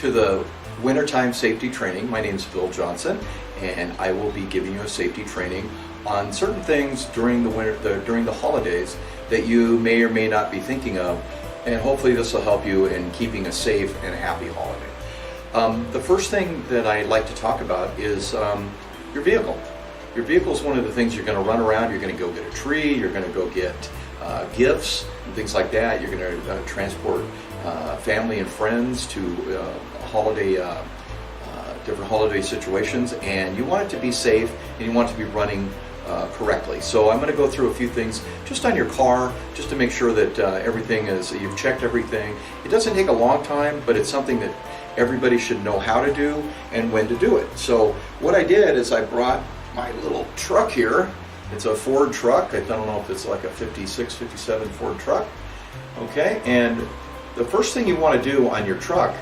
to the Wintertime Safety Training. My name is Phil Johnson, and I will be giving you a safety training on certain things during the holidays that you may or may not be thinking of, and hopefully this will help you in keeping a safe and happy holiday. The first thing that I'd like to talk about is your vehicle. Your vehicle is one of the things you're going to run around. You're going to go get a tree, you're going to go get gifts and things like that. You're going to transport family and friends to different holiday situations, and you want it to be safe and you want it to be running correctly. So I'm going to go through a few things just on your car, just to make sure that everything is, you've checked everything. It doesn't take a long time, but it's something that everybody should know how to do and when to do it. So what I did is I brought my little truck here. It's a Ford truck. I don't know if it's like a 56, 57 Ford truck. Okay, and the first thing you want to do on your truck,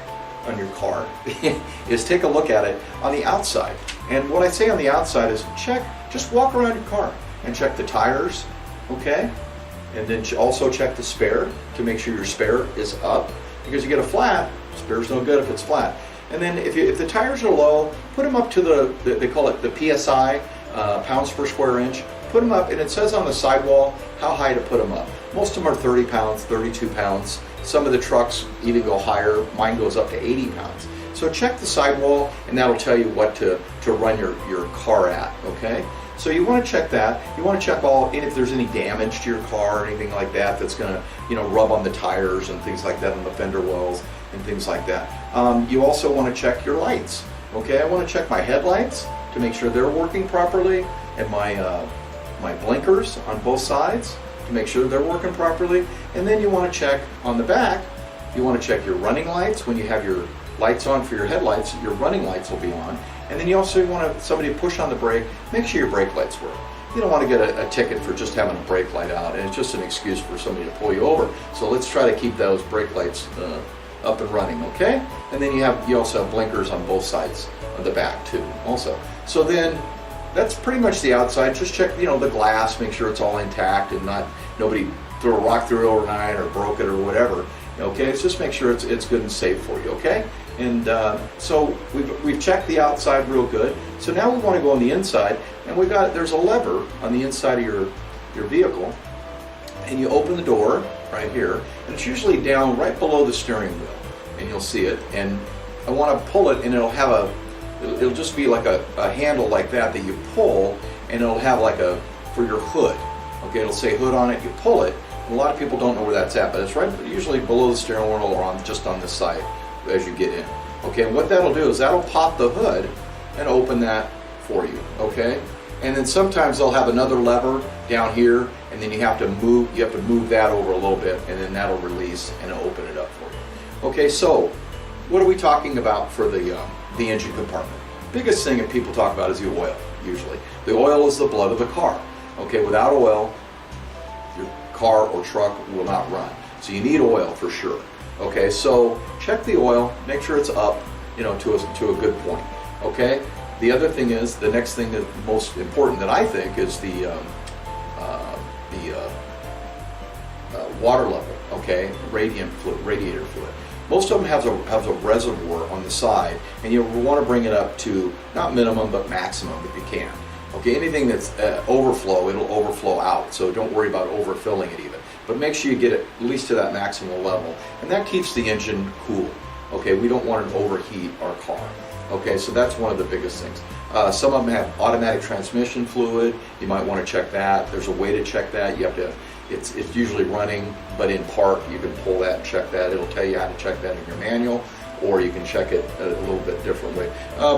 on your car, is take a look at it on the outside. And what I say on the outside is just walk around your car and check the tires, okay? And then also check the spare to make sure your spare is up, because you get a flat, spare's no good if it's flat. And then if the tires are low, put them up to they call it the PSI, pounds per square inch. Put them up, and it says on the sidewall how high to put them up. Most of them are 30 pounds, 32 pounds. Some of the trucks even go higher. Mine goes up to 80 pounds. So check the sidewall, and that'll tell you what to run your car at, okay? So you want to check that. You want to check if there's any damage to your car or anything like that that's going to rub on the tires and things like that, on the fender wells and things like that. You also want to check your lights, okay? I want to check my headlights to make sure they're working properly, and my blinkers on both sides to make sure they're working properly. And then you want to check on the back, you want to check your running lights. When you have your lights on for your headlights, your running lights will be on. And then you also want somebody to push on the brake, make sure your brake lights work. You don't want to get a ticket for just having a brake light out, and it's just an excuse for somebody to pull you over. So let's try to keep those brake lights up and running, okay? And then you also have blinkers on both sides of the back too, also. So then that's pretty much the outside. Just check, the glass, make sure it's all intact and nobody threw a rock through it overnight or broke it or whatever. Okay, so just make sure it's good and safe for you. Okay, and so we've checked the outside real good. So now we want to go on the inside, and there's a lever on the inside of your vehicle, and you open the door right here, and it's usually down right below the steering wheel, and you'll see it. And I want to pull it, and it'll just be like a handle like that you pull, and it'll have for your hood. Okay, it'll say hood on it. You pull it. And a lot of people don't know where that's at, but it's right usually below the steering wheel or just on this side as you get in. Okay, and what that'll do is that'll pop the hood and open that for you. Okay, and then sometimes they'll have another lever down here, and then you have to move that over a little bit, and then that'll release and open it up for you. Okay, so what are we talking about for the engine compartment? Biggest thing that people talk about is the oil, usually. The oil is the blood of the car. Okay, without oil, your car or truck will not run. So you need oil for sure. Okay, so check the oil, make sure it's up, to a good point. Okay, the other thing is, the next thing that most important that I think is the water level. Okay, radiator fluid. Most of them have a reservoir on the side, and you want to bring it up to not minimum but maximum if you can. Okay, anything that's overflow, it'll overflow out, so don't worry about overfilling it even. But make sure you get it at least to that maximum level, and that keeps the engine cool. Okay, we don't want to overheat our car. Okay, so that's one of the biggest things. Some of them have automatic transmission fluid. You might want to check that. There's a way to check that. You have to. It's usually running, but in park you can pull that and check that. It'll tell you how to check that in your manual, or you can check it a little bit different way.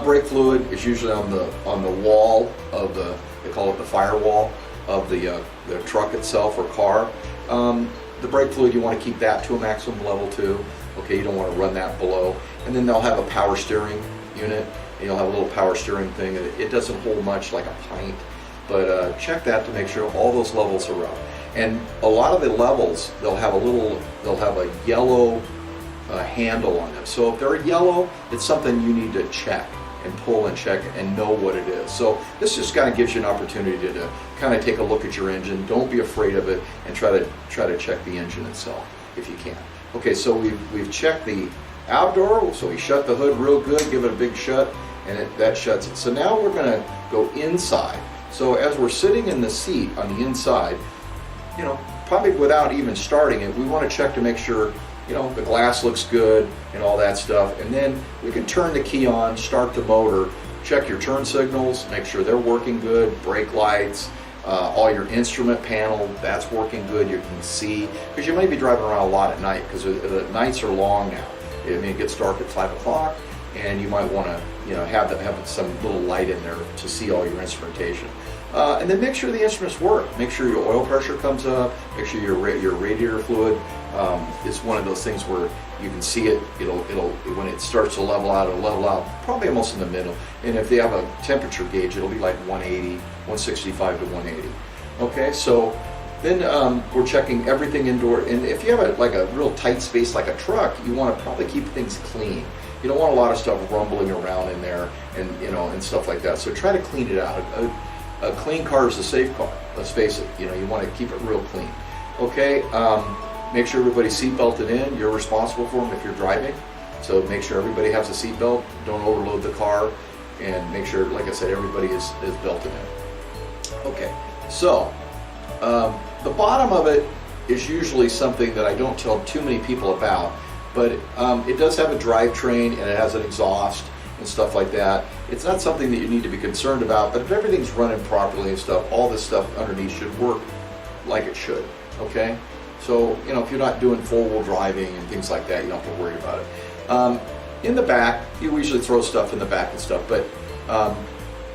Brake fluid is usually on the wall of they call it the firewall of the truck itself or car. The brake fluid, you want to keep that to a maximum level too. Okay, you don't want to run that below. And then they'll have a power steering unit, and you'll have a little power steering thing. It doesn't hold much, like a pint, but check that to make sure all those levels are up. And a lot of the levels, they'll have a yellow handle on them. So if they're yellow, it's something you need to check and pull and check and know what it is. So this just kind of gives you an opportunity to kind of take a look at your engine. Don't be afraid of it, and try to check the engine itself if you can. Okay, so we've checked the outdoor, so we shut the hood real good, give it a big shut, and that shuts it. So now we're going to go inside. So as we're sitting in the seat on the inside, you know, probably without even starting it, we want to check to make sure, you know, the glass looks good and all that stuff. And then we can turn the key on, start the motor, check your turn signals, make sure they're working good, brake lights, all your instrument panel, that's working good. You can see, because you might be driving around a lot at night, because the nights are long now. I mean, it gets dark at 5 o'clock, and you might want to, you know, have some little light in there to see all your instrumentation. And then make sure the instruments work. Make sure your oil pressure comes up. Make sure your radiator fluid is one of those things where you can see it. It'll when it starts to level out, it'll level out probably almost in the middle. And if they have a temperature gauge, it'll be like 180, 165 to 180. Okay, so then we're checking everything indoor. And if you have like a real tight space like a truck, you want to probably keep things clean. You don't want a lot of stuff rumbling around in there, and you know, and stuff like that. So try to clean it out. A clean car is a safe car. Let's face it. You know, you want to keep it real clean. Okay. Make sure everybody's seat belted in. You're responsible for them if you're driving. So make sure everybody has a seat belt. Don't overload the car, and make sure, like I said, everybody is belted in. Okay. So the bottom of it is usually something that I don't tell too many people about. But it does have a drivetrain, and it has an exhaust and stuff like that. It's not something that you need to be concerned about, but if everything's running properly and stuff, all this stuff underneath should work like it should, okay? So, you know, if you're not doing four-wheel driving and things like that, you don't have to worry about it. In the back, you usually throw stuff in the back and stuff, but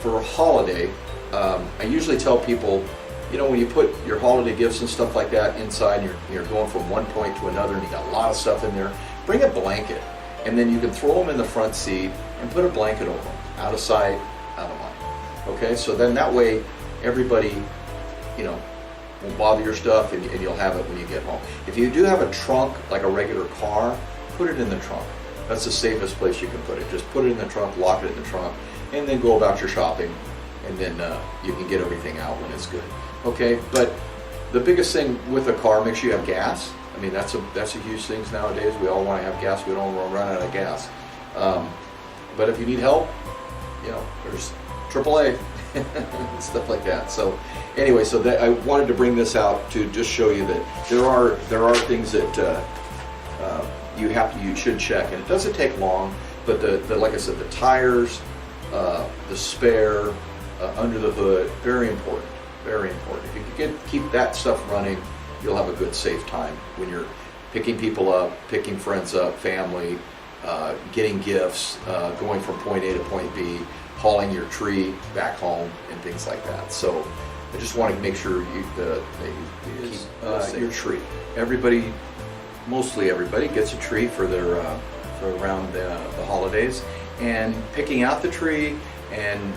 for a holiday, I usually tell people, you know, when you put your holiday gifts and stuff like that inside, and you're going from one point to another, and you got a lot of stuff in there, bring a blanket, and then you can throw them in the front seat and put a blanket over them, out of sight, out of mind. Okay, so then that way everybody, you know, won't bother your stuff, and you'll have it when you get home. If you do have a trunk, like a regular car, put it in the trunk. That's the safest place you can put it. Just put it in the trunk, lock it in the trunk, and then go about your shopping, and then you can get everything out when it's good. Okay, but the biggest thing with a car, make sure you have gas. I mean, that's a huge thing nowadays. We all want to have gas. We don't want to run out of gas. But if you need help, you know, there's AAA and stuff like that. So anyway, so I wanted to bring this out to just show you that there are things that you should check, and it doesn't take long. But the like I said, the tires, the spare, under the hood, very important. Very important. If you can keep that stuff running, you'll have a good, safe time when you're picking people up, picking friends up, family, getting gifts, going from point A to point B, hauling your tree back home, and things like that. So I just want to make sure you keep your tree. Everybody, mostly everybody, gets a tree for their for around the holidays, and picking out the tree and,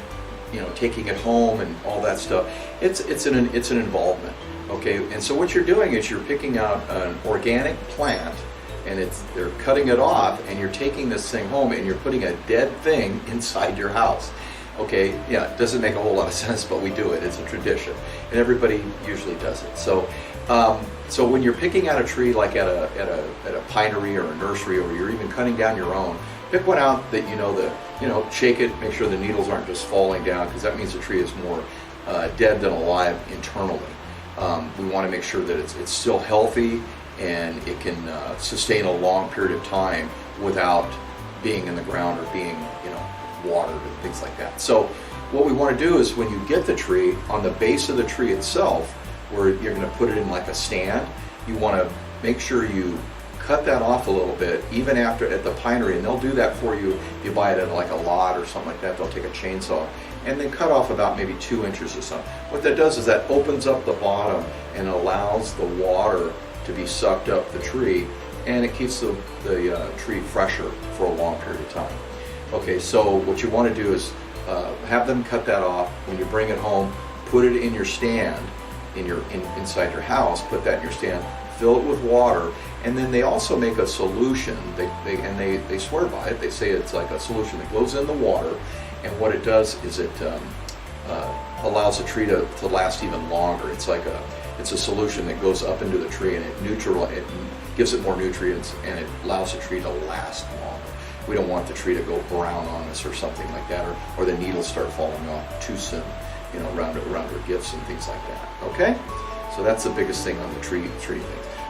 you know, taking it home and all that stuff. It's an involvement, okay? And so what you're doing is you're picking out an organic plant, and they're cutting it off, and you're taking this thing home, and you're putting a dead thing inside your house. Okay, yeah, it doesn't make a whole lot of sense, but we do it. It's a tradition, and everybody usually does it. So, so when you're picking out a tree, like at a pinery or a nursery, or you're even cutting down your own, pick one out that you know, shake it, make sure the needles aren't just falling down, because that means the tree is more dead than alive internally. We want to make sure that it's still healthy, and it can sustain a long period of time without being in the ground or being, you know, watered and things like that. So what we want to do is, when you get the tree, on the base of the tree itself, where you're going to put it in like a stand, you want to make sure you cut that off a little bit, even at the pinery, and they'll do that for you if you buy it at like a lot or something like that. They'll take a chainsaw and then cut off about maybe 2 inches or something. What that does is that opens up the bottom and allows the water to be sucked up the tree, and it keeps the tree fresher for a long period of time. Okay, so what you want to do is have them cut that off. When you bring it home, put it in your stand, inside your house. Put that in your stand, fill it with water, and then they also make a solution. They swear by it. They say it's like a solution that goes in the water, and what it does is it allows the tree to last even longer. It's a solution that goes up into the tree, and it gives it more nutrients, and it allows the tree to last longer. We don't want the tree to go brown on us or something like that, or the needles start falling off too soon, around our gifts and things like that. Okay, so that's the biggest thing on the tree thing.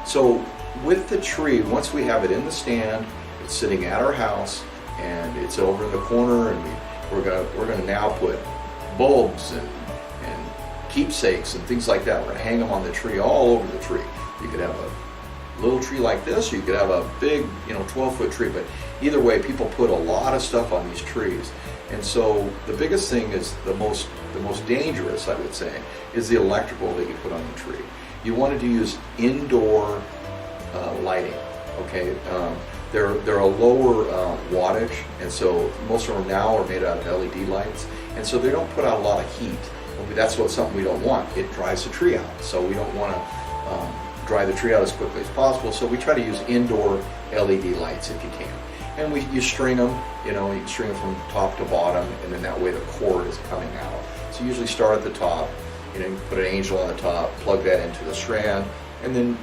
So with the tree, once we have it in the stand, it's sitting at our house, and it's over in the corner, and we're gonna now put bulbs and keepsakes and things like that. We're gonna hang them on the tree, all over the tree. You could have a little tree like this, or you could have a big, 12-foot tree. But either way, people put a lot of stuff on these trees. And so the biggest thing is the most dangerous, I would say, is the electrical that you put on the tree. You wanted to use indoor lighting. Okay, they're a lower wattage, and so most of them now are made out of LED lights, and so they don't put out a lot of heat. That's something we don't want. It dries the tree out, so we don't want to dry the tree out as quickly as possible. So we try to use indoor LED lights if you can, and you string them. You can string them from top to bottom, and then that way the cord is coming out. So you usually start at the top. You put an angel on the top, plug that into the strand, and then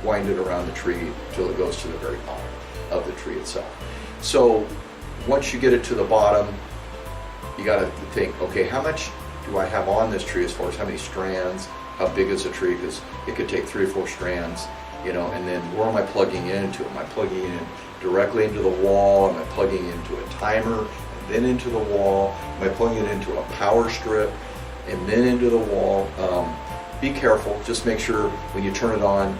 wind it around the tree until it goes to the very bottom of the tree itself. So once you get it to the bottom, you got to think, okay, how much do I have on this tree as far as how many strands, how big is the tree, because it could take 3 or 4 strands, and then where am I plugging into? Am I plugging in directly into the wall? Am I plugging into a timer and then into the wall? Am I plugging it into a power strip and then into the wall? Be careful, just make sure when you turn it on,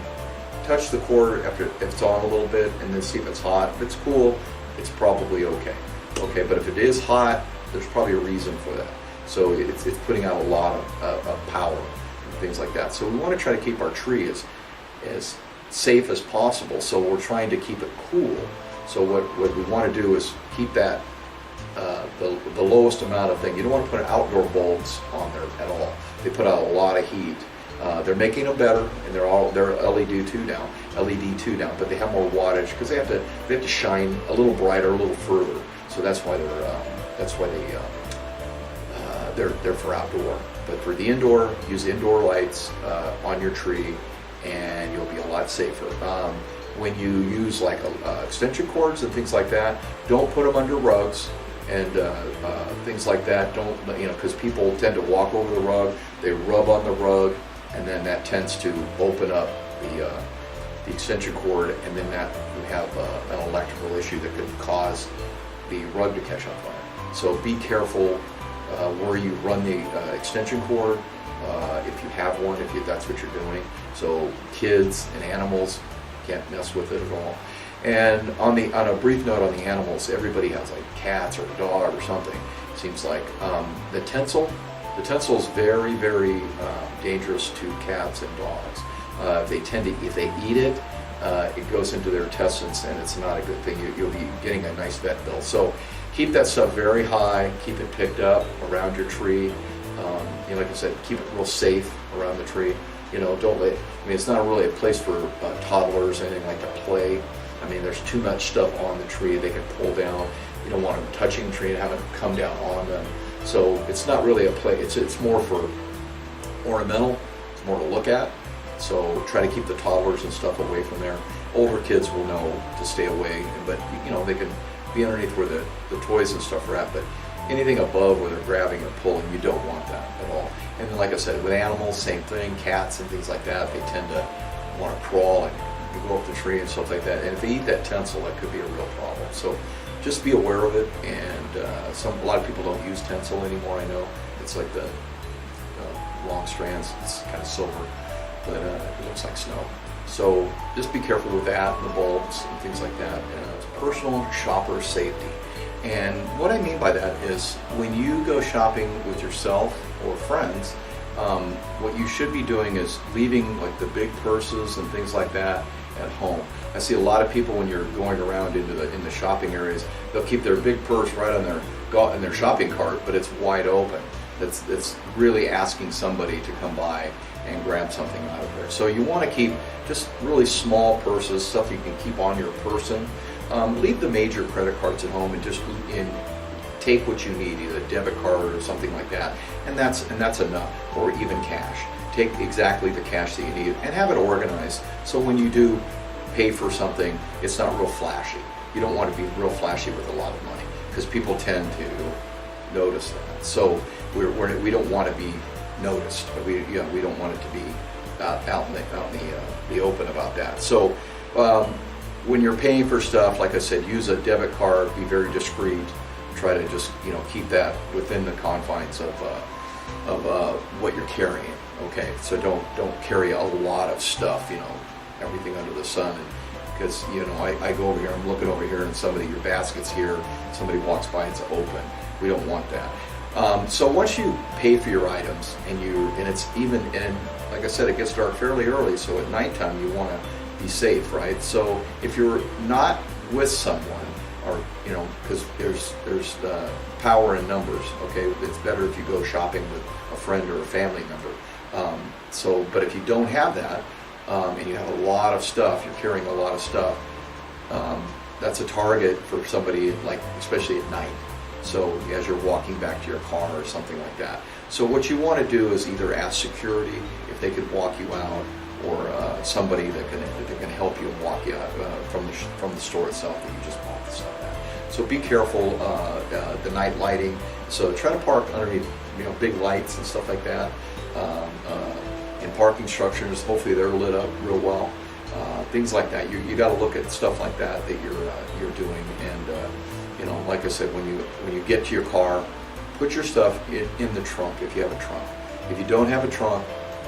touch the cord if it's on a little bit, and then see if it's hot. If it's cool, it's probably okay. Okay, but if it is hot, there's probably a reason for that. So it's putting out a lot of power and things like that. So we want to try to keep our tree as safe as possible. So we're trying to keep it cool. So what we want to do is keep that the lowest amount of thing. You don't want to put outdoor bulbs on there at all. They put out a lot of heat. They're making them better, and they're LED too now, but they have more wattage because they have to shine a little brighter, a little further. So that's why they're for outdoor. But for the indoor, use indoor lights on your tree, and you'll be a lot safer. When you use like extension cords and things like that, don't put them under rugs and things like that. Don't, because people tend to walk over the rug, they rub on the rug, and then that tends to open up the extension cord, and then that we have an electrical issue that could cause the rug to catch on fire. So be careful where you run the extension cord, if you have one, if that's what you're doing. So kids and animals can't mess with it at all. And on a brief note on the animals, everybody has like cats or a dog or something. It seems like the tinsel is very, very dangerous to cats and dogs. If they eat it, it goes into their intestines, and it's not a good thing. You'll be getting a nice vet bill. So keep that stuff very high. Keep it picked up around your tree. Like I said, keep it real safe around the tree. It's not really a place for toddlers or anything like to play. There's too much stuff on the tree they can pull down. You don't want them touching the tree and having it come down on them. So it's not really a play. It's more for ornamental. It's more to look at. So try to keep the toddlers and stuff away from there. Older kids will know to stay away, but they can be underneath where the toys and stuff are at. But anything above where they're grabbing or pulling, you don't want that at all. And then, like I said, with animals, same thing. Cats and things like that, they tend to want to crawl and you go up the tree and stuff like that. And if they eat that tinsel, that could be a real problem. So just be aware of it. And a lot of people don't use tinsel anymore. I know it's like the long strands. It's kind of silver, but it looks like snow. So just be careful with that, and the bulbs and things like that. It's personal shopper safety. And what I mean by that is when you go shopping with yourself or friends, what you should be doing is leaving like the big purses and things like that at home. I see a lot of people when you're going around in the shopping areas, they'll keep their big purse right on their shopping cart, but it's wide open. It's really asking somebody to come by and grab something out of there. So you want to keep just really small purses, stuff you can keep on your person. Leave the major credit cards at home and just take what you need, either a debit card or something like that, and that's enough, or even cash. Take exactly the cash that you need and have it organized, so when you do pay for something, it's not real flashy. You don't want to be real flashy with a lot of money, because people tend to notice that. So we don't want to be noticed. We don't want it to be out in the open about that. So when you're paying for stuff, like I said, use a debit card. Be very discreet. Try to just keep that within the confines of what you're carrying. Okay, so don't carry a lot of stuff. Everything under the sun. Because I go over here, I'm looking over here, and your basket's here. Somebody walks by, it's open. We don't want that. So once you pay for your items, and like I said, it gets dark fairly early. So at nighttime, you want to be safe, right? So if you're not with someone, or because there's power in numbers. Okay, it's better if you go shopping with a friend or a family member. But if you don't have that, and you have a lot of stuff, you're carrying a lot of stuff, that's a target for somebody, like especially at night. So as you're walking back to your car or something like that. So what you want to do is either ask security if they could walk you out, or somebody that can help you and walk you out from the store itself that you just bought the stuff at. So be careful, the night lighting. So try to park underneath big lights and stuff like that. And parking structures, hopefully they're lit up real well. Things like that. You got to look at stuff like that you're doing. And like I said, when you get to your car, put your stuff in the trunk if you have a trunk. If you don't have a trunk,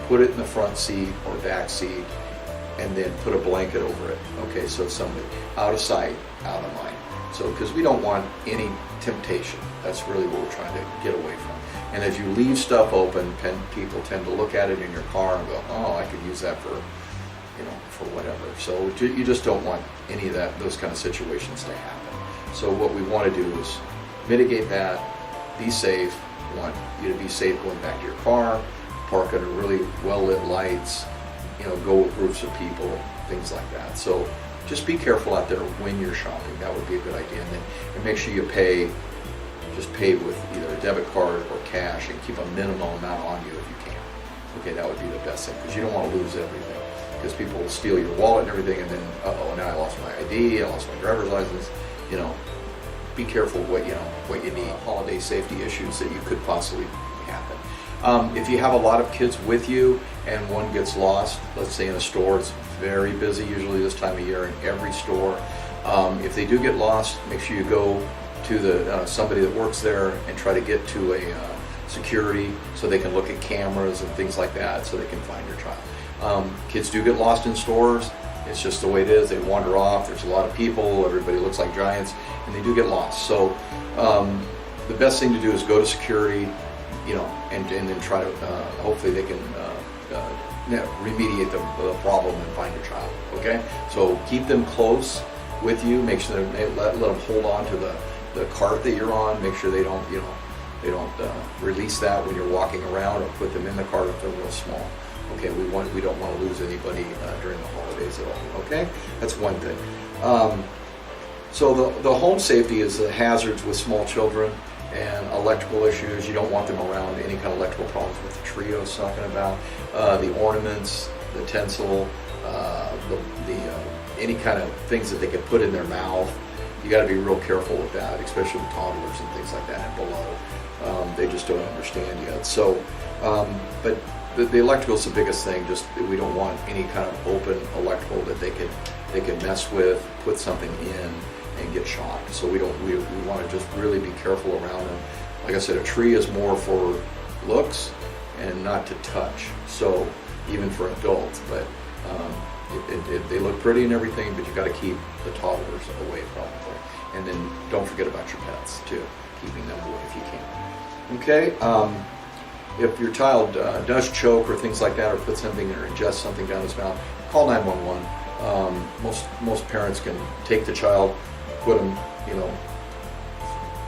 put it in the front seat or back seat, and then put a blanket over it. Okay, so it's something out of sight, out of mind. So because we don't want any temptation. That's really what we're trying to get away from. And as you leave stuff open, people tend to look at it in your car and go, oh, I could use that for whatever. So you just don't want any of those kind of situations to happen. So what we want to do is mitigate that, be safe. We want you to be safe going back to your car, park under really well-lit lights, go with groups of people, things like that. So just be careful out there when you're shopping. That would be a good idea. And make sure you just pay with either a debit card or cash, and keep a minimal amount on you if you can. Okay, that would be the best thing, because you don't want to lose everything. Because people will steal your wallet and everything, and then, now I lost my ID, I lost my driver's license. Be careful what you need. Holiday safety issues that you could possibly happen. If you have a lot of kids with you and one gets lost, let's say in a store, it's very busy usually this time of year in every store. If they do get lost, make sure you go to somebody that works there and try to get to a security, so they can look at cameras and things like that, so they can find your child. Kids do get lost in stores. It's just the way it is. They wander off. There's a lot of people. Everybody looks like giants, and they do get lost. So the best thing to do is go to security, and then try to hopefully they can remediate the problem and find your child. Okay, so keep them close with you. Make sure that let them hold on to the cart that you're on. Make sure they don't release that when you're walking around, or put them in the cart if they're real small. Okay, we don't want to lose anybody during the holidays at all. Okay, that's one thing. So the home safety is the hazards with small children and electrical issues. You don't want them around any kind of electrical problems with the tree I was talking about, the ornaments, the tinsel, any kind of things that they can put in their mouth. You got to be real careful with that, especially with toddlers and things like that and below. They just don't understand yet. So, but the electrical is the biggest thing. Just we don't want any kind of open electrical that they can mess with, put something in, and get shocked. So we want to just really be careful around them. Like I said, a tree is more for looks and not to touch. So even for adults, but they look pretty and everything, but you got to keep the toddlers away probably. And then don't forget about your pets too, keeping them away if you can. Okay. If your child does choke or things like that, or put something or ingest something down his mouth, call 911. Most parents can take the child, put them,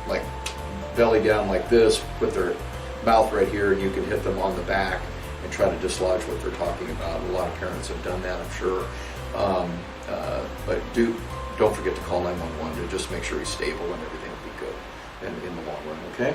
like belly down like this, put their mouth right here, and you can hit them on the back and try to dislodge what they're talking about. A lot of parents have done that, I'm sure. But don't forget to call 911 to just make sure he's stable and everything will be good. in the long run, okay?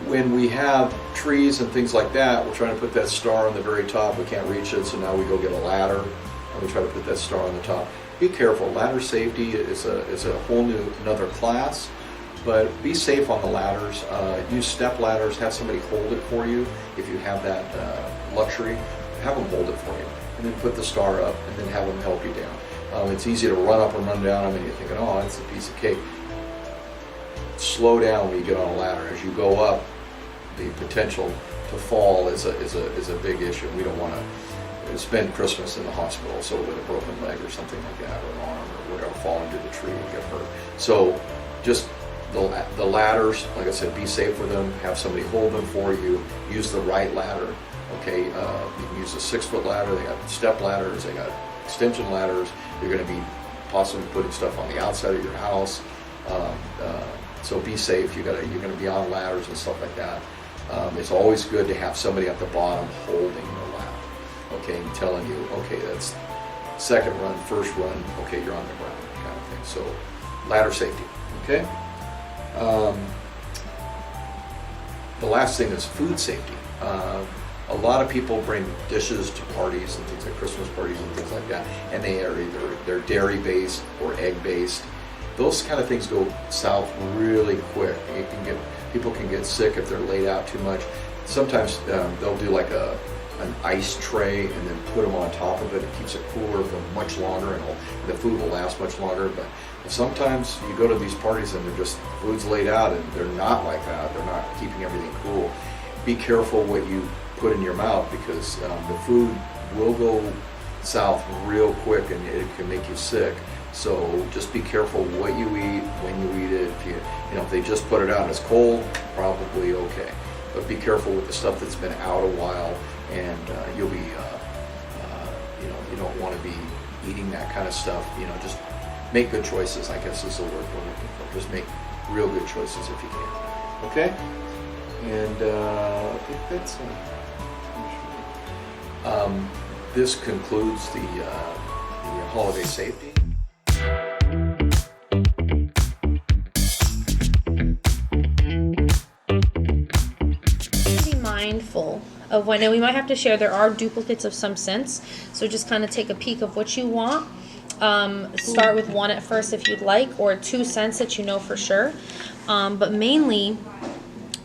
When we have trees and things like that, we're trying to put that star on the very top. We can't reach it, so now we go get a ladder and we try to put that star on the top. Be careful. Ladder safety is a whole another class, but be safe on the ladders. Use step ladders. Have somebody hold it for you if you have that luxury. Have them hold it for you, and then put the star up, and then have them help you down. It's easy to run up and run down. I mean, you're thinking, oh, it's a piece of cake. Slow down when you get on a ladder. As you go up, the potential to fall is a big issue. We don't want to spend Christmas in the hospital, so with a broken leg or something like that, or an arm or whatever, fall into the tree and get hurt. So just the ladders, like I said, be safe with them. Have somebody hold them for you. Use the right ladder. Okay, you can use a 6-foot ladder. They got step ladders. They got extension ladders. You're going to be possibly putting stuff on the outside of your house. So be safe. You're going to be on ladders and stuff like that. It's always good to have somebody at the bottom holding the ladder. Okay, and telling you, okay, that's second run, first run. Okay, you're on the ground, kind of thing. So ladder safety. Okay. The last thing is food safety. A lot of people bring dishes to parties and things like Christmas parties and things like that, and they're dairy based or egg based. Those kind of things go south really quick. People can get sick if they're laid out too much. Sometimes they'll do like an ice tray and then put them on top of it. It keeps it cooler for much longer, and the food will last much longer. But sometimes you go to these parties and food's laid out and they're not like that. They're not keeping everything cool. Be careful what you put in your mouth, because the food will go south real quick and it can make you sick. So just be careful what you eat, when you eat it. If they just put it out and it's cold, probably okay. But be careful with the stuff that's been out a while, and you'll be, you don't want to be eating that kind of stuff. Just make good choices, I guess is the word we're looking for. Just make real good choices if you can. Okay? And I think that's this concludes the holiday safety. Be mindful of when, and we might have to share, there are duplicates of some scents, so just kind of take a peek of what you want. Start with one at first if you'd like, or 2 scents that you know for sure. But mainly,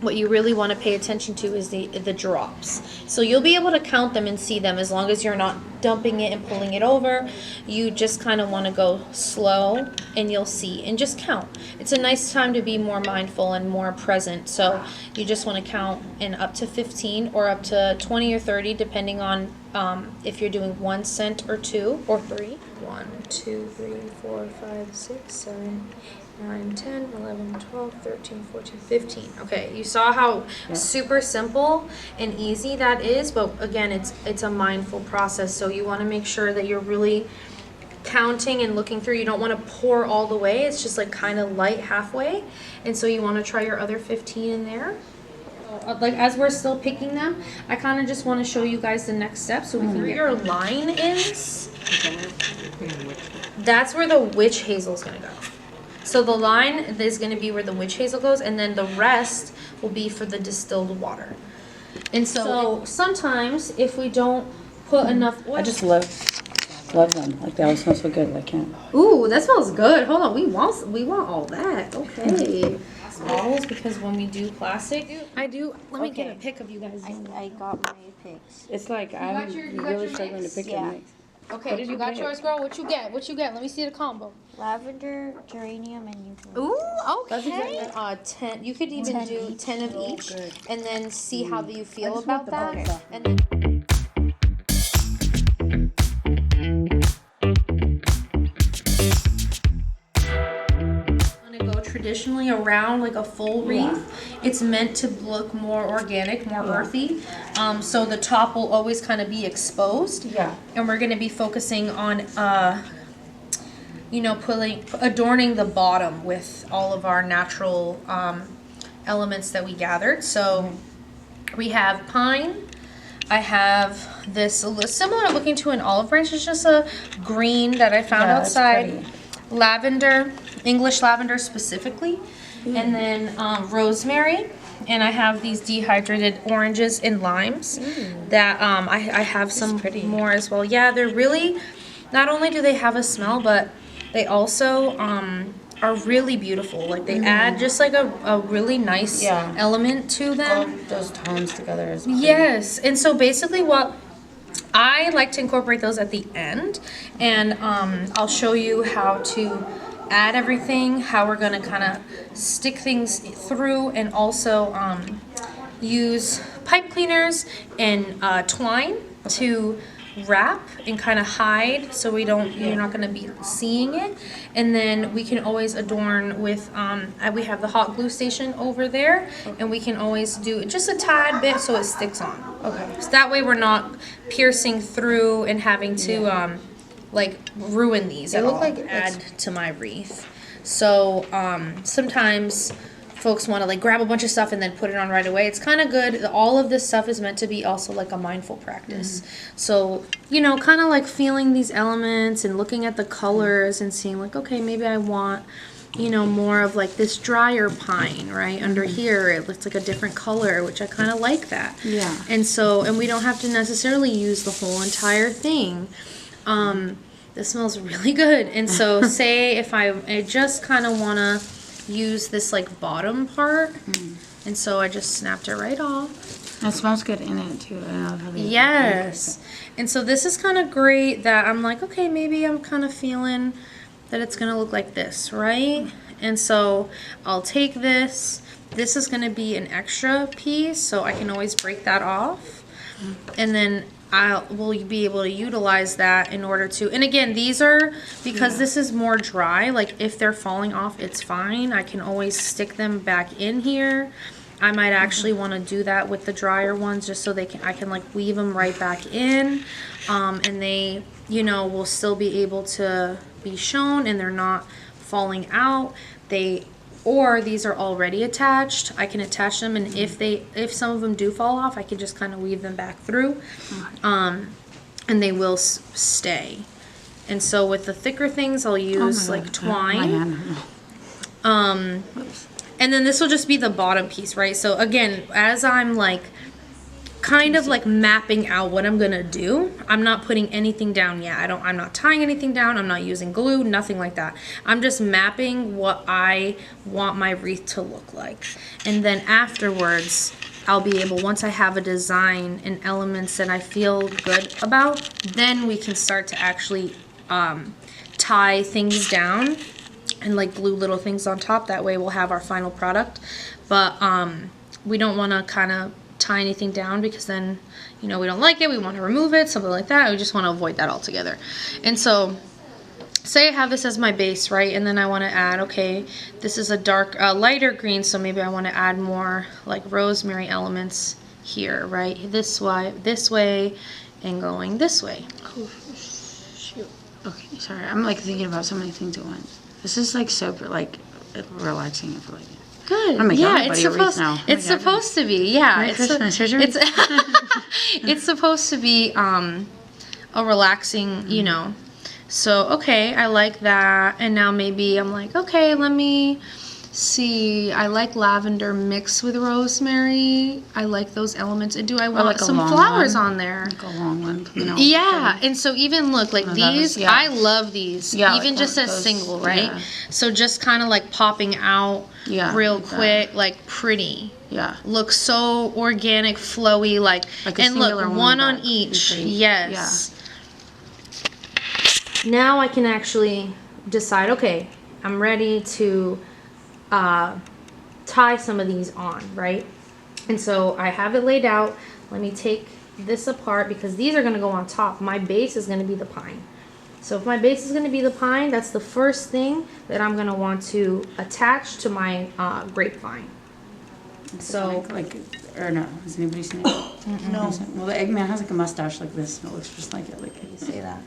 what you really want to pay attention to is the drops. So you'll be able to count them and see them as long as you're not dumping it and pulling it over. You just kind of want to go slow, and you'll see, and just count. It's a nice time to be more mindful and more present. So you just want to count in up to 15 or up to 20 or 30, depending on if you're doing 1 scent or 2 or 3. 1, 2, 3, 4, 5, 6, 7, 9, 10, 11, 12, 13, 14, 15. Okay, you saw how super simple and easy that is, but again, it's a mindful process. So you want to make sure that you're really counting and looking through. You don't want to pour all the way. It's just like kind of light halfway. And so you want to try your other 15 in there. Like as we're still picking them, I kind of just want to show you guys the next step so we can get your line is. That's where the witch hazel is going to go. So the line is going to be where the witch hazel goes, and then the rest will be for the distilled water. And so sometimes if we don't put enough oil, I just love them. Like, they always smell so good. I can't. Ooh, that smells good. Hold on, we want all that. Okay. Bottles, because when we do plastic, let me get a pic of you guys. I got my picks. It's like got I'm your really struggling mix? to pick Yeah. a mix. Okay, you got yours, girl. What you get? Let me see the combo. Lavender, geranium, and eucalyptus. Ooh, That's okay. exactly- 10. You could even 10 do each. 10 of each, good. and then see how do you feel just about want the that. bubble. And then go traditionally around like a full wreath. It's meant to look more organic, more earthy. So the top will always kind of be exposed. Yeah. And we're going to be focusing on adorning the bottom with all of our natural elements that we gathered. So we have pine. I have this similar looking to an olive branch. It's just a green that I found outside. It's pretty. Lavender, English lavender specifically, and then rosemary. And I have these dehydrated oranges and limes that I have some more as well. Yeah, they're really, not only do they have a smell, but they also are really beautiful. Like they add just like a really nice element to All them. those tones together is pretty. Yes, and so basically what I like to incorporate those at the end, and I'll show you how to add everything, how we're gonna kind of stick things through, and also use pipe cleaners and twine to wrap and kind of hide so we don't, you're not gonna be seeing it. And then we can always adorn with, we have the hot glue station over there, and we can always do just a tad bit so it sticks on. Okay. So that way we're not piercing through and having to like ruin these They at look all, like it's- add to my wreath. So sometimes folks want to like grab a bunch of stuff and then put it on right away. It's kind of good. All of this stuff is meant to be also like a mindful practice. So, you know, kind of like feeling these elements and looking at the colors and seeing like, okay, maybe I want, you know, more of like this drier pine, right? Under here, it looks like a different color, which I kind of like that. Yeah. And so, and we don't have to necessarily use the whole entire thing. This smells really good. And so say if I just kind of want to use this like bottom part, and so I just snapped it right off. It smells good in it too. I love how they Yes. And so this is kind of great that I'm like, okay, maybe I'm kind of feeling that it's going to look like this, right? And so I'll take this. This is going to be an extra piece, so I can always break that off. And then we'll be able to utilize that in order to, and again, these are, because this is more dry, like if they're falling off, it's fine. I can always stick them back in here. I might actually want to do that with the drier ones just so I can like weave them right back in. And they, you know, will still be able to be shown and they're not falling out. Or these are already attached. I can attach them, and if some of them do fall off, I can just kind of weave them back through, and they will stay. And so with the thicker things, I'll use like twine. And then this will just be the bottom piece, right? So again, as I'm like kind of like mapping out what I'm gonna do, I'm not putting anything down yet. I'm not tying anything down. I'm not using glue, nothing like that. I'm just mapping what I want my wreath to look like. And then afterwards, I'll be able, once I have a design and elements that I feel good about, then we can start to actually tie things down and like glue little things on top. That way we'll have our final product. But we don't want to kind of tie anything down because then, you know, we don't like it, we want to remove it, something like that. We just want to avoid that altogether. And so say I have this as my base, right? And then I want to add, okay, this is a lighter green, so maybe I want to add more like rosemary elements here, right? This way, and going this way. Oh, shoot. Okay, sorry. I'm like thinking about so many things at once. This is like so like relaxing. I feel like. Good. Oh my yeah, God, it's buddy, supposed. now. It's supposed to be. Yeah, Merry Christmas. Here's your it's it's supposed to be a relaxing, you know. So okay, I like that, and now maybe I'm like, okay, let me see. I like lavender mixed with rosemary. I like those elements. And do I want like a some long flowers one. on there? Like a long one, you know. Yeah, and so even look like these, yeah. I love these. Yeah, even like just as those, single, right? yeah. So just kind of like popping out real like quick, like pretty. Yeah. Looks so organic, flowy, like a and look, singular one on back. each. Pretty. Yes. Now I can actually decide, okay, I'm ready to tie some of these on, right? And so I have it laid out. Let me take this apart because these are going to go on top. My base is going to be the pine. So if my base is going to be the pine, that's the first thing that I'm going to want to attach to my grapevine. So or no, has anybody seen it? No. Well, the Eggman has like a mustache like this, and it looks just like it. Like you say that.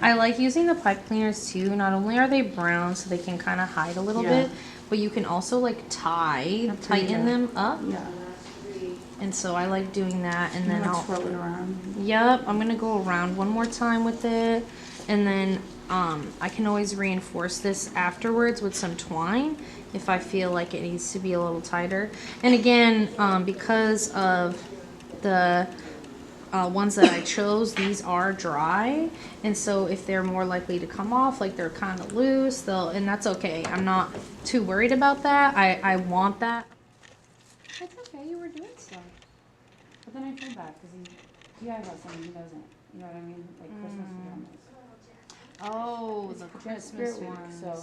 I like using the pipe cleaners too. Not only are they brown, so they can kind of hide a little bit, but you can also like tighten them up. Yeah. And so I like doing that, and then Like I'll swirl it around. Yep, I'm gonna go around one more time with it, and then I can always reinforce this afterwards with some twine if I feel like it needs to be a little tighter. And again, because of the ones that I chose, these are dry, and so if they're more likely to come off, like they're kind of loose, and that's okay. I'm not too worried about that. I want that. That's okay, you were doing stuff. But then I feel bad because he has something he doesn't. You know what I mean? Like Christmas pajamas. Oh, the Christmas ones. So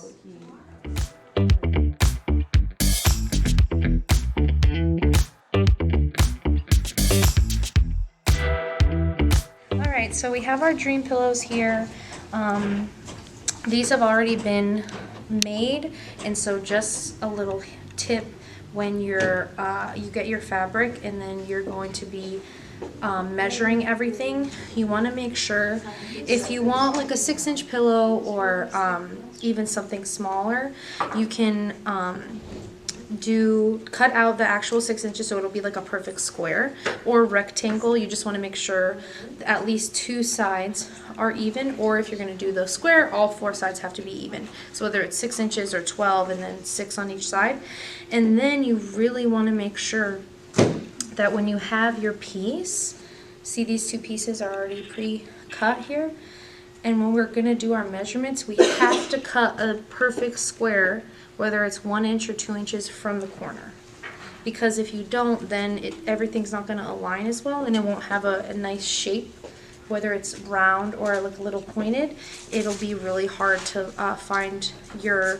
All right, so we have our dream pillows here. These have already been made, and so just a little tip: when you're you get your fabric and then you're going to be measuring everything, you want to make sure, if you want like a 6-inch pillow or even something smaller, you can cut out the actual 6 inches so it'll be like a perfect square or rectangle. You just want to make sure at least 2 sides are even, or if you're going to do the square, all 4 sides have to be even. So whether it's 6 inches or 12 and then 6 on each side. And then you really want to make sure that when you have your piece, see these 2 pieces are already pre-cut here, and when we're going to do our measurements, we have to cut a perfect square, whether it's 1 inch or 2 inches from the corner, because if you don't, then everything's not going to align as well, and it won't have a nice shape. Whether it's round or like a little pointed, it'll be really hard to find your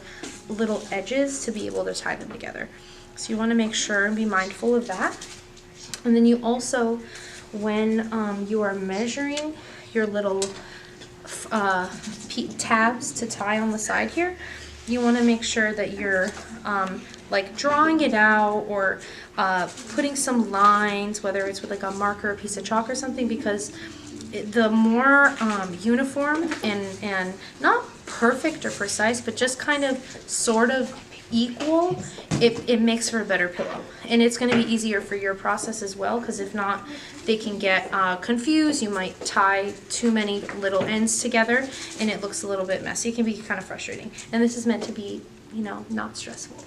little edges to be able to tie them together. So you want to make sure and be mindful of that. And then you also, when you are measuring your little tabs to tie on the side here, you want to make sure that you're like drawing it out or putting some lines, whether it's with like a marker, a piece of chalk or something, because the more uniform and not perfect or precise, but just kind of sort of equal, it makes for a better pillow. And it's going to be easier for your process as well, because if not, they can get confused. You might tie too many little ends together and it looks a little bit messy. It can be kind of frustrating. And this is meant to be, you know, not stressful.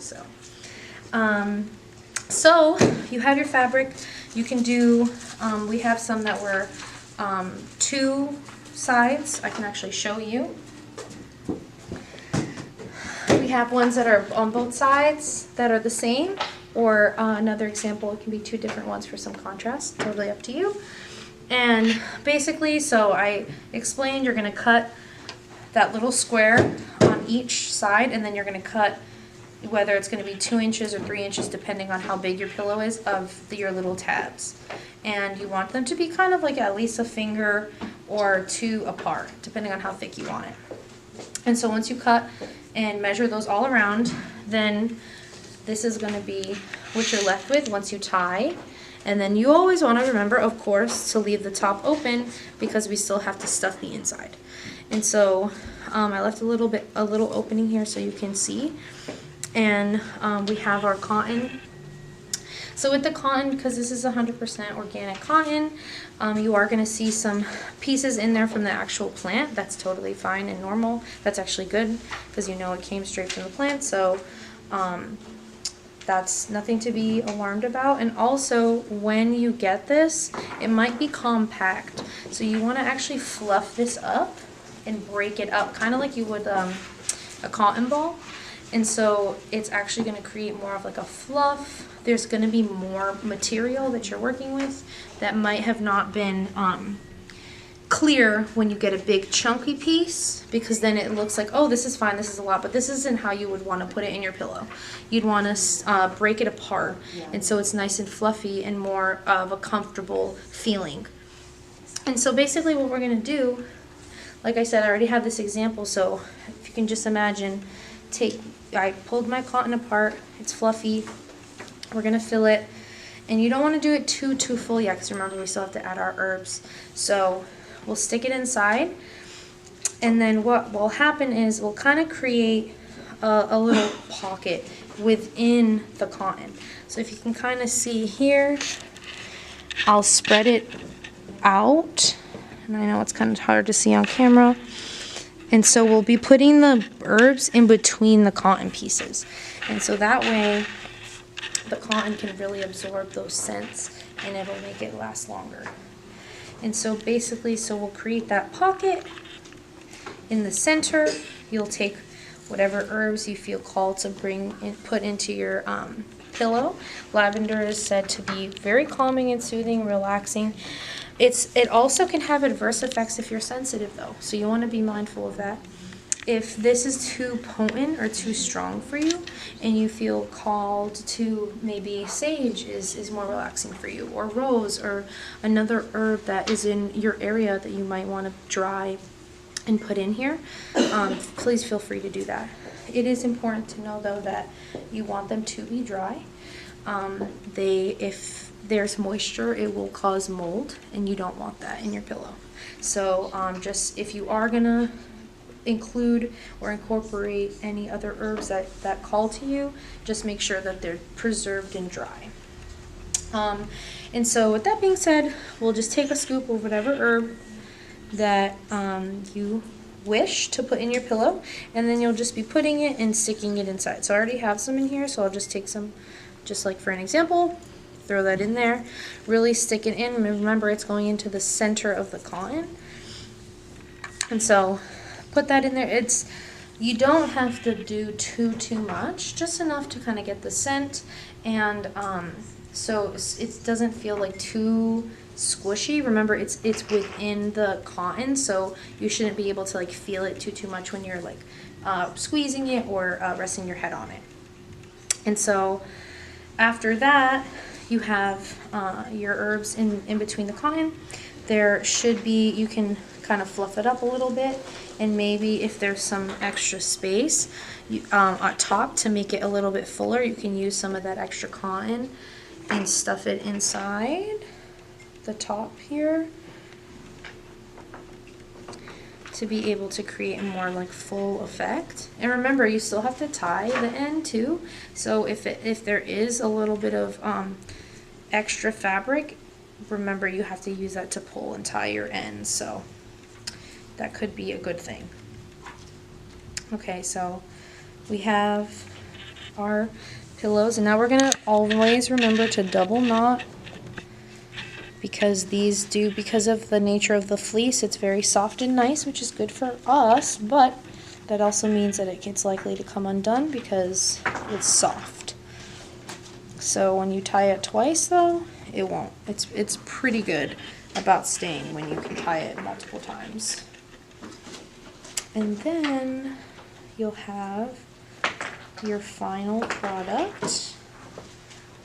So you have your fabric. You can do, we have some that were 2 sides. I can actually show you. We have ones that are on both sides that are the same, or another example, it can be 2 different ones for some contrast, totally up to you. And basically, so I explained, you're going to cut that little square on each side, and then you're going to cut, whether it's going to be 2 inches or 3 inches, depending on how big your pillow is, of your little tabs. And you want them to be kind of like at least a finger or 2 apart, depending on how thick you want it. And so once you cut and measure those all around, then this is going to be what you're left with once you tie. And then you always want to remember, of course, to leave the top open, because we still have to stuff the inside. And so I left a little opening here so you can see. And we have our cotton. So with the cotton, because this is 100% organic cotton, you are going to see some pieces in there from the actual plant. That's totally fine and normal. That's actually good, because you know it came straight from the plant. So that's nothing to be alarmed about. And also, when you get this, it might be compact. So you want to actually fluff this up and break it up, kind of like you would a cotton ball. And so it's actually going to create more of like a fluff. There's going to be more material that you're working with that might have not been clear when you get a big chunky piece, because then it looks like, oh, this is fine, this is a lot, but this isn't how you would want to put it in your pillow. You'd want to break it apart, and so it's nice and fluffy and more of a comfortable feeling. And so basically what we're going to do, like I said, I already have this example, so if you can just imagine, I pulled my cotton apart, it's fluffy, we're going to fill it, and you don't want to do it too full yet, because remember we still have to add our herbs. So we'll stick it inside, and then what will happen is we'll kind of create a little pocket within the cotton. So if you can kind of see here, I'll spread it out, and I know it's kind of hard to see on camera, And so we'll be putting the herbs in between the cotton pieces. And so that way the cotton can really absorb those scents and it'll make it last longer. And so basically, so we'll create that pocket in the center. You'll take whatever herbs you feel called to put into your pillow. Lavender is said to be very calming and soothing, relaxing. It also can have adverse effects if you're sensitive though, so you want to be mindful of that. If this is too potent or too strong for you and you feel called to, maybe sage is more relaxing for you, or rose, or another herb that is in your area that you might want to dry and put in here, please feel free to do that. It is important to know though that you want them to be dry. If there's moisture, it will cause mold, and you don't want that in your pillow. So just if you are gonna include or incorporate any other herbs that call to you, just make sure that they're preserved and dry. And so with that being said, we'll just take a scoop of whatever herb that you wish to put in your pillow, and then you'll just be putting it and sticking it inside. So I already have some in here, so I'll just take some, just like for an example, throw that in there, really stick it in. Remember, it's going into the center of the cotton. And so put that in there. You don't have to do too much, just enough to kind of get the scent, and so it doesn't feel like too squishy. Remember, it's within the cotton, so you shouldn't be able to like feel it too much when you're like squeezing it or resting your head on it. And so after that, you have your herbs in between the cotton. There should be, you can kind of fluff it up a little bit, and maybe if there's some extra space on top to make it a little bit fuller, you can use some of that extra cotton and stuff it inside the top here to be able to create a more like full effect. And remember, you still have to tie the end too, so if there is a little bit of extra fabric, remember you have to use that to pull and tie your ends, so that could be a good thing. Okay, so we have our pillows, and now we're gonna always remember to double knot, because because of the nature of the fleece, it's very soft and nice, which is good for us, but that also means that it's likely to come undone because it's soft. So when you tie it twice though, it won't. It's pretty good about staying when you can tie it multiple times. And then you'll have your final product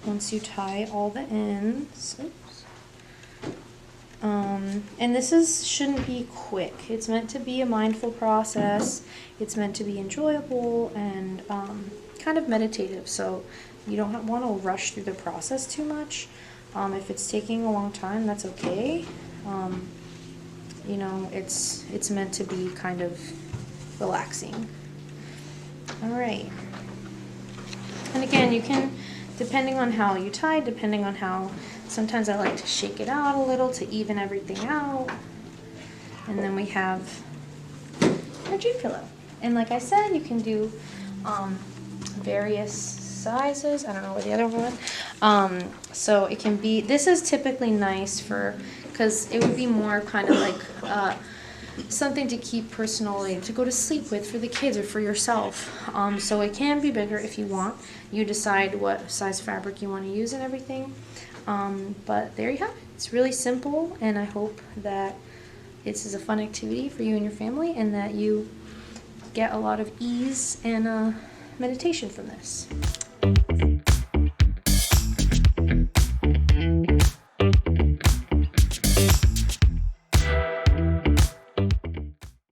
once you tie all the ends. Oops. And this shouldn't be quick. It's meant to be a mindful process. It's meant to be enjoyable and kind of meditative, so you don't want to rush through the process too much. If it's taking a long time, that's okay. You know, it's meant to be kind of relaxing. All right. And again, you can, depending on how you tie, depending on how, sometimes I like to shake it out a little to even everything out. And then we have our dream pillow. And like I said, you can do various sizes. I don't know where the other one. So it can be, this is typically nice for, because it would be more kind of like something to keep personally, to go to sleep with for the kids or for yourself. So it can be bigger if you want. You decide what size fabric you want to use and everything. But there you have it. It's really simple, and I hope that this is a fun activity for you and your family, and that you get a lot of ease and meditation from this.